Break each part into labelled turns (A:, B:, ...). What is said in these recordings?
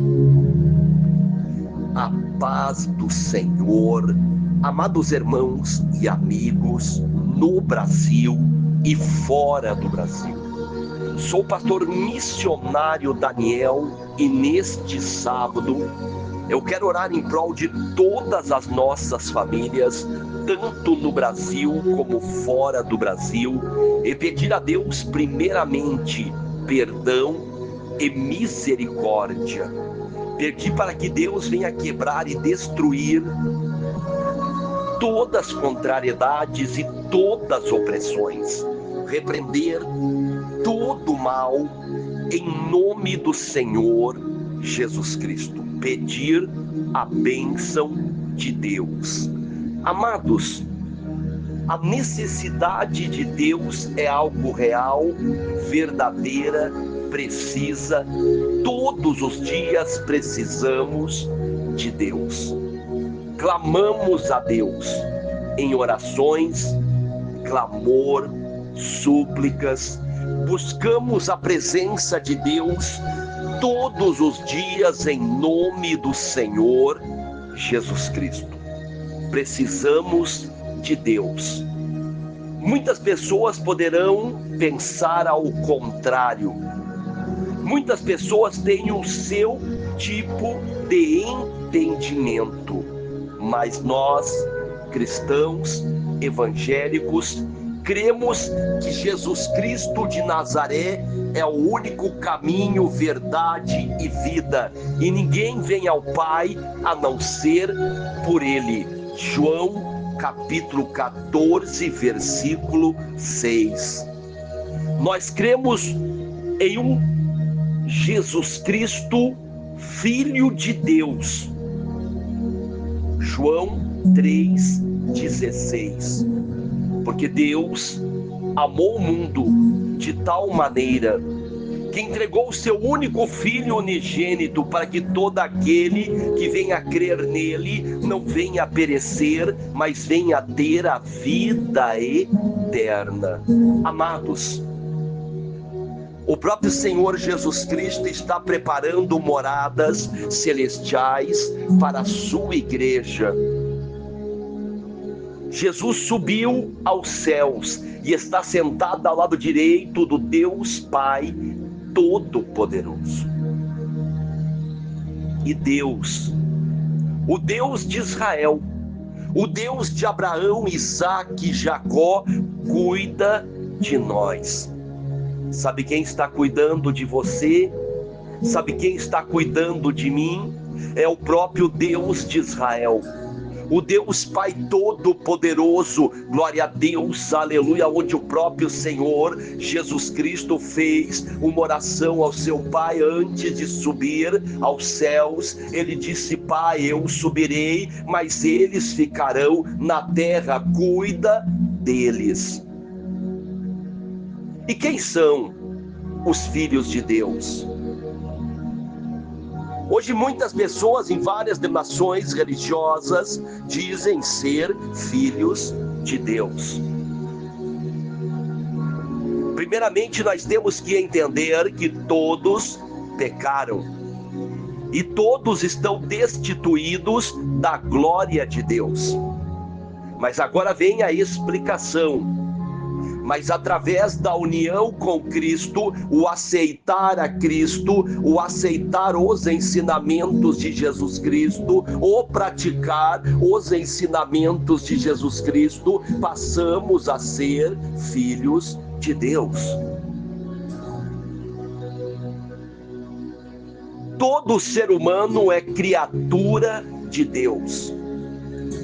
A: A paz do Senhor, amados irmãos e amigos, no Brasil e fora do Brasil. Sou o pastor missionário Daniel e neste sábado eu quero orar em prol de todas as nossas famílias, tanto no Brasil como fora do Brasil, e pedir a Deus primeiramente perdão e misericórdia. Pedir para que Deus venha quebrar e destruir todas as contrariedades e todas as opressões. Repreender todo o mal em nome do Senhor Jesus Cristo. Pedir a bênção de Deus. Amados, a necessidade de Deus é algo real, verdadeira, precisa. Todos os dias precisamos de Deus. Clamamos a Deus em orações, clamor, súplicas. Buscamos a presença de Deus todos os dias em nome do Senhor Jesus Cristo. Precisamos de Deus. Muitas pessoas poderão pensar ao contrário. Muitas pessoas têm o seu tipo de entendimento, mas nós, cristãos, evangélicos, cremos que Jesus Cristo de Nazaré é o único caminho, verdade e vida, e ninguém vem ao Pai a não ser por Ele. João capítulo 14, versículo 6. Nós cremos em um Jesus Cristo, Filho de Deus. João 3,16. Porque Deus amou o mundo de tal maneira que entregou o seu único Filho unigênito para que todo aquele que venha a crer nele não venha a perecer, mas venha a ter a vida eterna. Amados, o próprio Senhor Jesus Cristo está preparando moradas celestiais para a sua igreja. Jesus subiu aos céus e está sentado ao lado direito do Deus Pai Todo-Poderoso. E Deus, o Deus de Israel, o Deus de Abraão, Isaque e Jacó, cuida de nós. Sabe quem está cuidando de você? Sabe quem está cuidando de mim? É o próprio Deus de Israel. O Deus Pai Todo-Poderoso, glória a Deus, aleluia, onde o próprio Senhor Jesus Cristo fez uma oração ao seu Pai antes de subir aos céus. Ele disse: Pai, eu subirei, mas eles ficarão na terra, cuida deles. E quem são os filhos de Deus? Hoje muitas pessoas em várias denominações religiosas dizem ser filhos de Deus. Primeiramente, nós temos que entender que todos pecaram e todos estão destituídos da glória de Deus. Mas agora vem a explicação. Mas através da união com Cristo, o aceitar a Cristo, o aceitar os ensinamentos de Jesus Cristo, o praticar os ensinamentos de Jesus Cristo, passamos a ser filhos de Deus. Todo ser humano é criatura de Deus.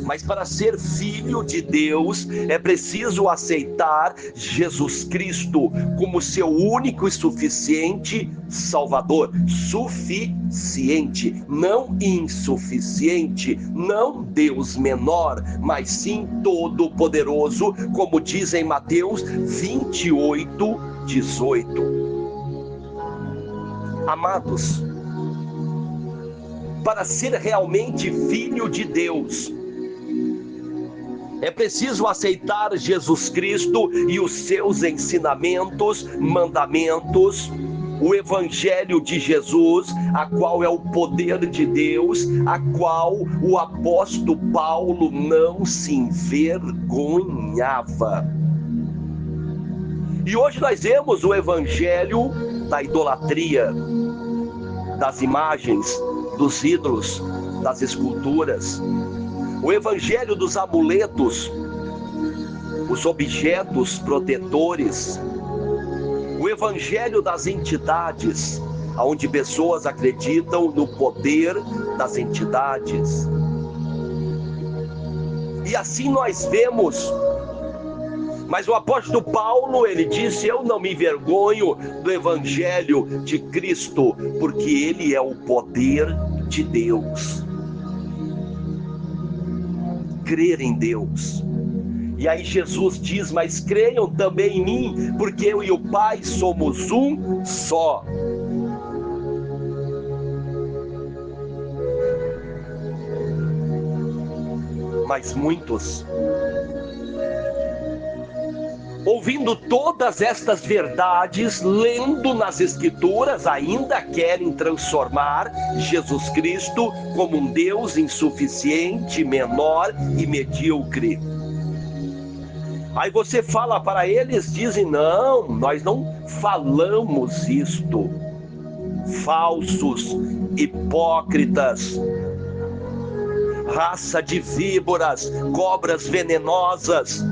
A: Mas para ser filho de Deus é preciso aceitar Jesus Cristo como seu único e suficiente Salvador. Suficiente, não insuficiente, não Deus menor, mas sim todo-poderoso, como diz em Mateus 28:18. Amados, para ser realmente filho de Deus, é preciso aceitar Jesus Cristo e os seus ensinamentos, mandamentos, o evangelho de Jesus, a qual é o poder de Deus, a qual o apóstolo Paulo não se envergonhava. E hoje nós vemos o evangelho da idolatria, das imagens, dos ídolos, das esculturas, o evangelho dos amuletos, os objetos protetores, o evangelho das entidades, onde pessoas acreditam no poder das entidades. E assim nós vemos. Mas o apóstolo Paulo, ele disse: eu não me envergonho do evangelho de Cristo, porque ele é o poder de Deus. Crer em Deus. E aí Jesus diz: mas creiam também em mim, porque eu e o Pai somos um só. Mas muitos, ouvindo todas estas verdades, lendo nas Escrituras, ainda querem transformar Jesus Cristo como um Deus insuficiente, menor e medíocre. Aí você fala para eles, dizem: não, nós não falamos isto. Falsos, hipócritas, raça de víboras, cobras venenosas,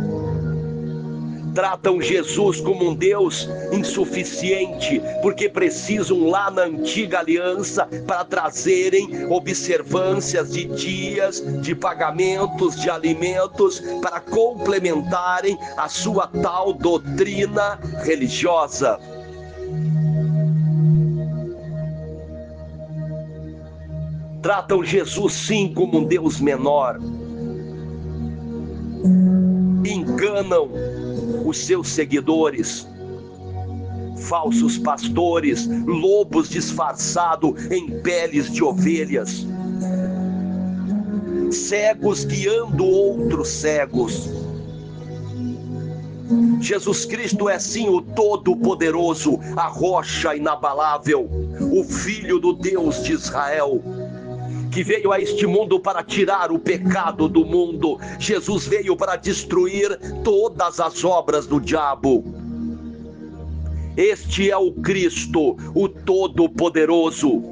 A: tratam Jesus como um Deus insuficiente, porque precisam lá na antiga aliança para trazerem observâncias de dias, de pagamentos, de alimentos, para complementarem a sua tal doutrina religiosa. Tratam Jesus sim como um Deus menor, enganam os seus seguidores, falsos pastores, lobos disfarçados em peles de ovelhas, cegos guiando outros cegos. Jesus Cristo é sim o Todo-Poderoso, a rocha inabalável, o Filho do Deus de Israel, que veio a este mundo para tirar o pecado do mundo. Jesus veio para destruir todas as obras do diabo. Este é o Cristo, o Todo-Poderoso.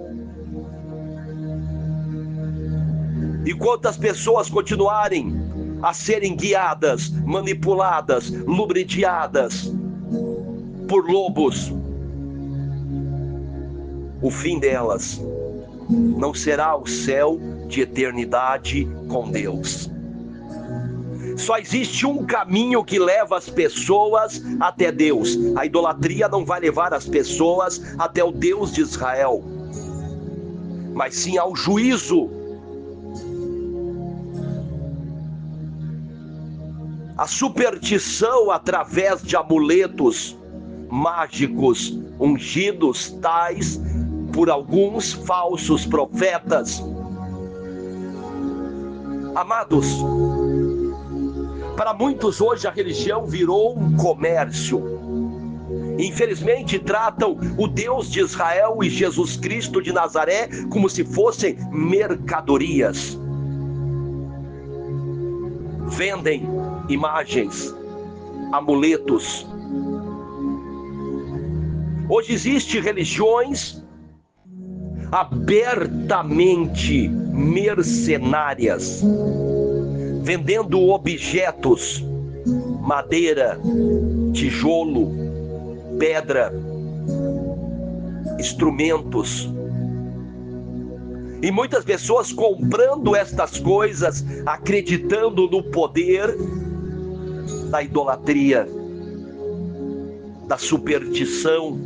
A: E quantas pessoas continuarem a serem guiadas, manipuladas, ludibriadas por lobos, o fim delas não será o céu de eternidade com Deus. Só existe um caminho que leva as pessoas até Deus. A idolatria não vai levar as pessoas até o Deus de Israel, mas sim ao juízo. A superstição através de amuletos mágicos ungidos, tais por alguns falsos profetas. Amados, para muitos hoje a religião virou um comércio. Infelizmente tratam o Deus de Israel e Jesus Cristo de Nazaré como se fossem mercadorias. Vendem imagens, amuletos. Hoje existem religiões abertamente mercenárias, vendendo objetos, madeira, tijolo, pedra, instrumentos. E muitas pessoas comprando estas coisas, acreditando no poder da idolatria, da superstição,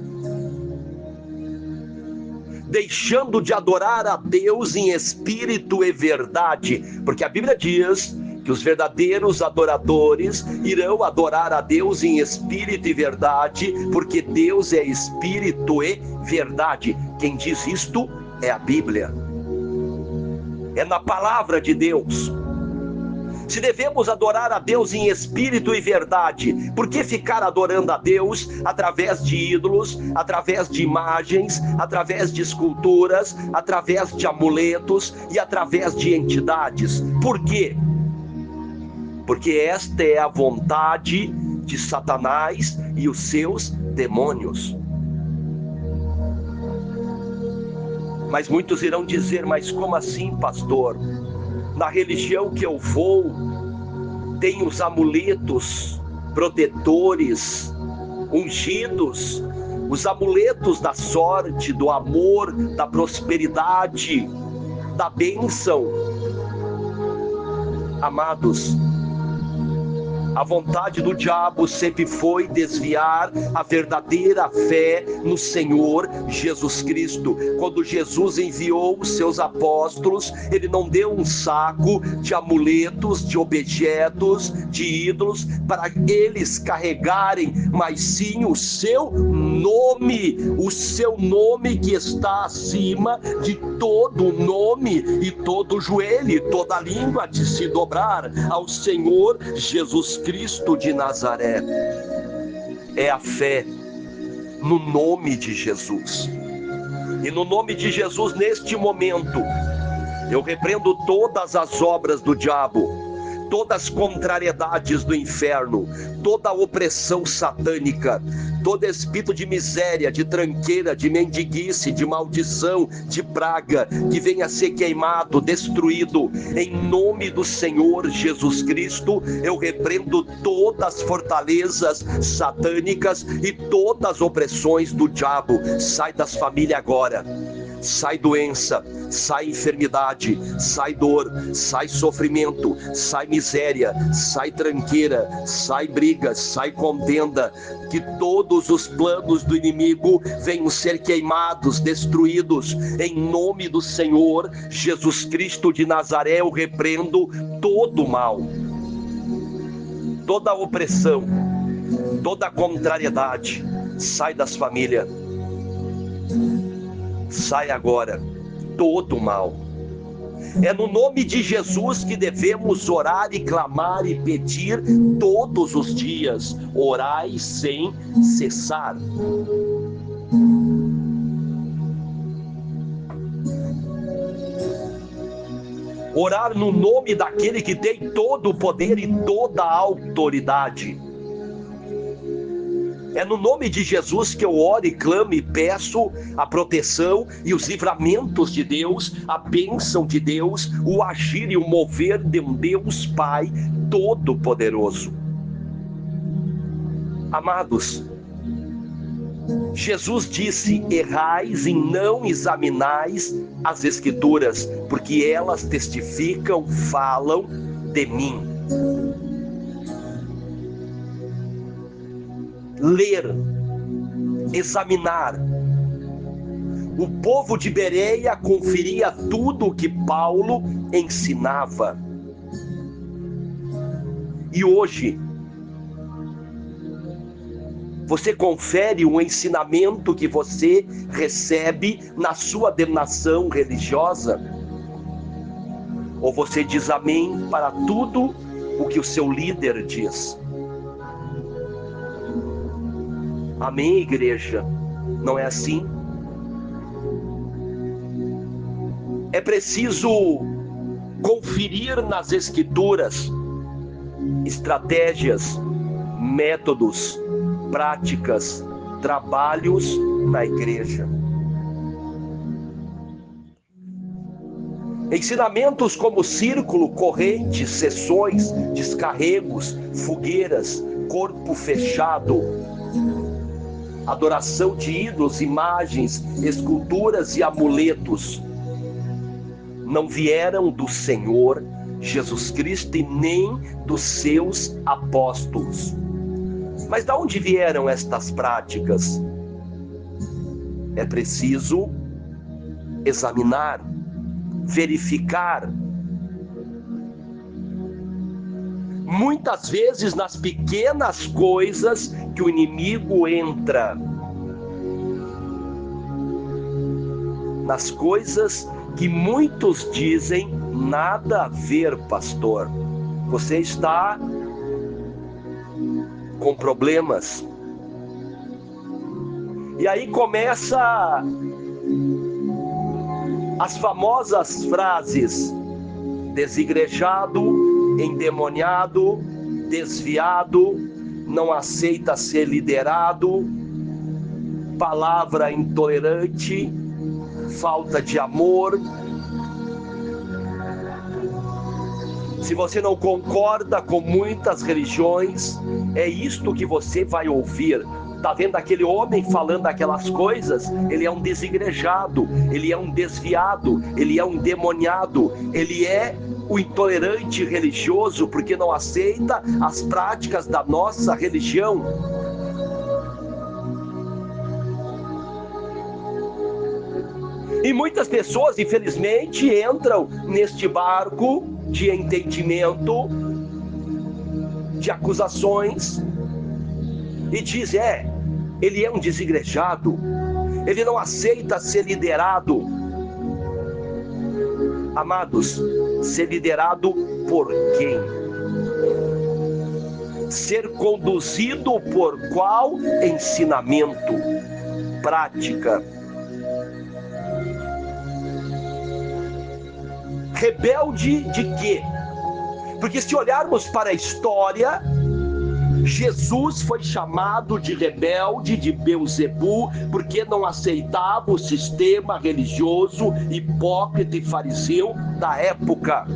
A: deixando de adorar a Deus em espírito e verdade, porque a Bíblia diz que os verdadeiros adoradores irão adorar a Deus em espírito e verdade, porque Deus é espírito e verdade. Quem diz isto é a Bíblia, é na palavra de Deus. Se devemos adorar a Deus em espírito e verdade, por que ficar adorando a Deus através de ídolos, através de imagens, através de esculturas, através de amuletos e através de entidades? Por quê? Porque esta é a vontade de Satanás e os seus demônios. Mas muitos irão dizer: mas como assim, pastor? Na religião que eu vou, tem os amuletos protetores, ungidos, os amuletos da sorte, do amor, da prosperidade, da bênção. Amados, a vontade do diabo sempre foi desviar a verdadeira fé no Senhor Jesus Cristo. Quando Jesus enviou os seus apóstolos, ele não deu um saco de amuletos, de objetos, de ídolos para eles carregarem, mas sim o seu nome que está acima de todo nome e todo joelho e toda língua de se dobrar ao Senhor Jesus Cristo de Nazaré. É a fé no nome de Jesus. E no nome de Jesus, neste momento, eu repreendo todas as obras do diabo, todas as contrariedades do inferno, toda a opressão satânica, todo espírito de miséria, de tranqueira, de mendiguice, de maldição, de praga, que venha a ser queimado, destruído, em nome do Senhor Jesus Cristo. Eu repreendo todas as fortalezas satânicas e todas as opressões do diabo. Sai das famílias agora. Sai doença, sai enfermidade, sai dor, sai sofrimento, sai miséria, sai tranqueira, sai briga, sai contenda. Que todos os planos do inimigo venham ser queimados, destruídos, em nome do Senhor Jesus Cristo de Nazaré. Eu repreendo todo o mal, toda a opressão, toda a contrariedade. Sai das famílias. Sai agora todo o mal. É no nome de Jesus que devemos orar e clamar e pedir todos os dias. Orai sem cessar. Orar no nome daquele que tem todo o poder e toda a autoridade. É no nome de Jesus que eu oro e clamo e peço a proteção e os livramentos de Deus, a bênção de Deus, o agir e o mover de um Deus Pai Todo-Poderoso. Amados, Jesus disse: errais e não examinais as Escrituras, porque elas testificam, falam de mim. Ler, examinar. O povo de Bereia conferia tudo o que Paulo ensinava. E hoje, você confere um ensinamento que você recebe na sua denominação religiosa? Ou você diz amém para tudo o que o seu líder diz? Amém, igreja? Não é assim? É preciso conferir nas Escrituras estratégias, métodos, práticas, trabalhos na igreja. Ensinamentos como círculo, corrente, sessões, descarregos, fogueiras, corpo fechado, adoração de ídolos, imagens, esculturas e amuletos não vieram do Senhor Jesus Cristo e nem dos seus apóstolos. Mas de onde vieram estas práticas? É preciso examinar, verificar. Muitas vezes nas pequenas coisas que o inimigo entra, nas coisas que muitos dizem nada a ver, pastor, Você está com problemas. E aí começa as famosas frases: desigrejado, endemoniado, desviado, não aceita ser liderado, palavra intolerante, falta de amor. Se você não concorda com muitas religiões, é isto que você vai ouvir. Tá vendo aquele homem falando aquelas coisas? Ele é um desigrejado, ele é um desviado, ele é um endemoniado, ele é o intolerante religioso porque não aceita as práticas da nossa religião. E muitas pessoas, infelizmente, entram neste barco de entendimento, de acusações, e dizem: ele é um desigrejado, ele não aceita ser liderado. Amados, ser liderado por quem? Ser conduzido por qual ensinamento? Prática. Rebelde de quê? Porque se olharmos para a história, Jesus foi chamado de rebelde, de Beelzebu, porque não aceitava o sistema religioso hipócrita e fariseu da época.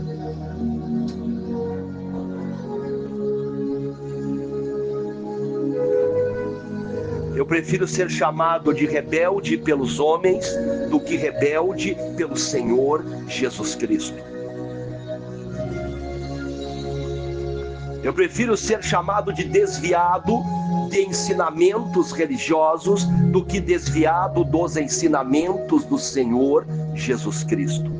A: Eu prefiro ser chamado de rebelde pelos homens do que rebelde pelo Senhor Jesus Cristo. Eu prefiro ser chamado de desviado de ensinamentos religiosos do que desviado dos ensinamentos do Senhor Jesus Cristo.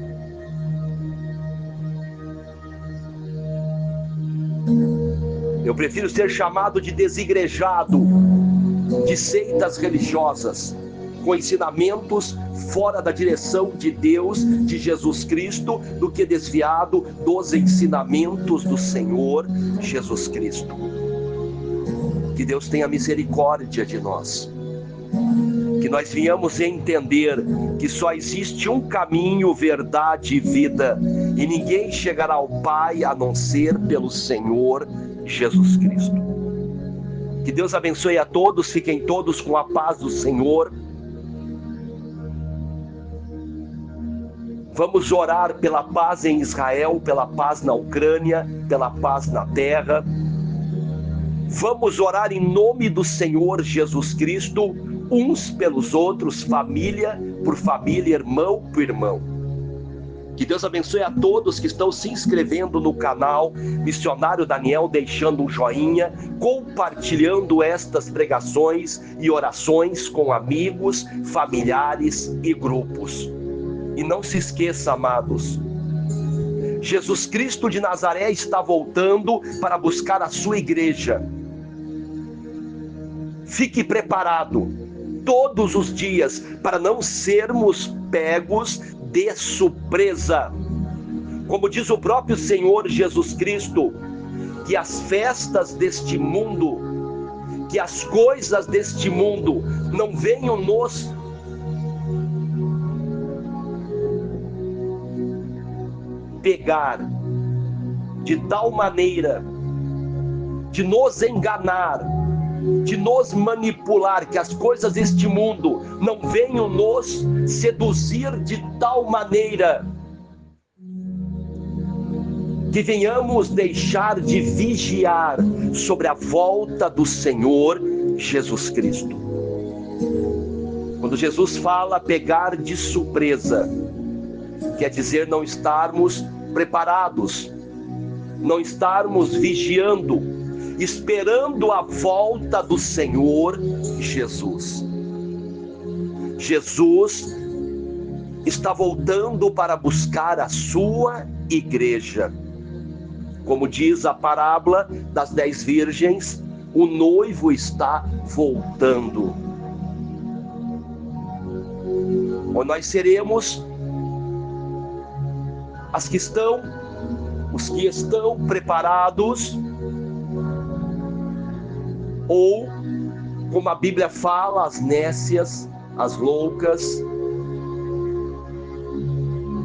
A: Eu prefiro ser chamado de desigrejado de seitas religiosas, com ensinamentos fora da direção de Deus, de Jesus Cristo, do que desviado dos ensinamentos do Senhor Jesus Cristo. Que Deus tenha misericórdia de nós. Que nós venhamos entender que só existe um caminho, verdade e vida, e ninguém chegará ao Pai a não ser pelo Senhor Jesus Cristo. Que Deus abençoe a todos, fiquem todos com a paz do Senhor. Vamos orar pela paz em Israel, pela paz na Ucrânia, pela paz na terra. Vamos orar em nome do Senhor Jesus Cristo, uns pelos outros, família por família, irmão por irmão. Que Deus abençoe a todos que estão se inscrevendo no canal Missionário Daniel, deixando um joinha, compartilhando estas pregações e orações com amigos, familiares e grupos. E não se esqueça, amados, Jesus Cristo de Nazaré está voltando para buscar a sua igreja. Fique preparado todos os dias para não sermos pegos de surpresa. Como diz o próprio Senhor Jesus Cristo, que as festas deste mundo, que as coisas deste mundo não venham nos pegar de tal maneira, de nos enganar, de nos manipular, que as coisas deste mundo não venham nos seduzir de tal maneira que venhamos deixar de vigiar sobre a volta do Senhor Jesus Cristo. Quando Jesus fala pegar de surpresa, quer dizer não estarmos preparados, não estarmos vigiando, esperando a volta do Senhor Jesus. Jesus está voltando para buscar a sua igreja. Como diz a parábola das 10 virgens, o noivo está voltando. Ou nós seremos as que estão os que estão preparados, ou, como a Bíblia fala, as nécias, as loucas,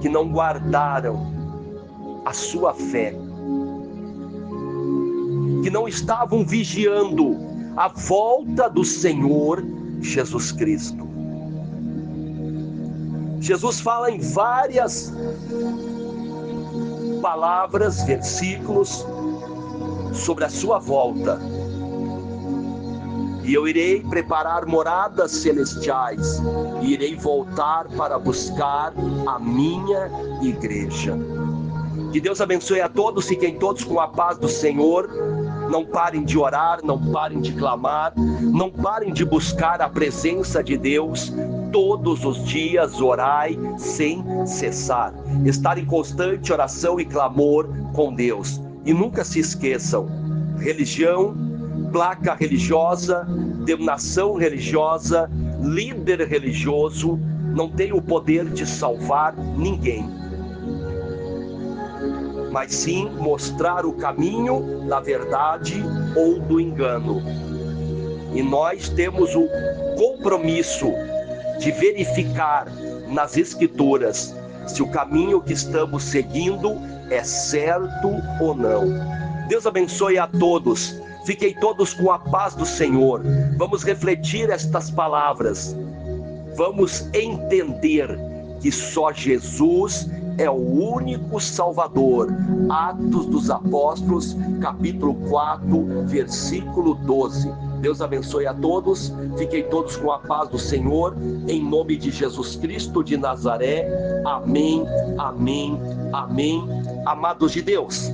A: que não guardaram a sua fé, que não estavam vigiando a volta do Senhor Jesus Cristo. Jesus fala em várias palavras, versículos, sobre a sua volta. E eu irei preparar moradas celestiais, e irei voltar para buscar a minha igreja. Que Deus abençoe a todos, fiquem todos com a paz do Senhor. Não parem de orar, não parem de clamar, não parem de buscar a presença de Deus. Todos os dias orai sem cessar. Estar em constante oração e clamor com Deus. E nunca se esqueçam, religião, placa religiosa, denominação religiosa, líder religioso, não tem o poder de salvar ninguém, mas sim mostrar o caminho da verdade ou do engano. E nós temos o compromisso de verificar nas Escrituras se o caminho que estamos seguindo é certo ou não. Deus abençoe a todos. Fiquem todos com a paz do Senhor. Vamos refletir estas palavras. Vamos entender que só Jesus é o único Salvador. Atos dos Apóstolos, capítulo 4, versículo 12. Deus abençoe a todos. Fiquem todos com a paz do Senhor. Em nome de Jesus Cristo de Nazaré. Amém, amém, amém. Amados de Deus,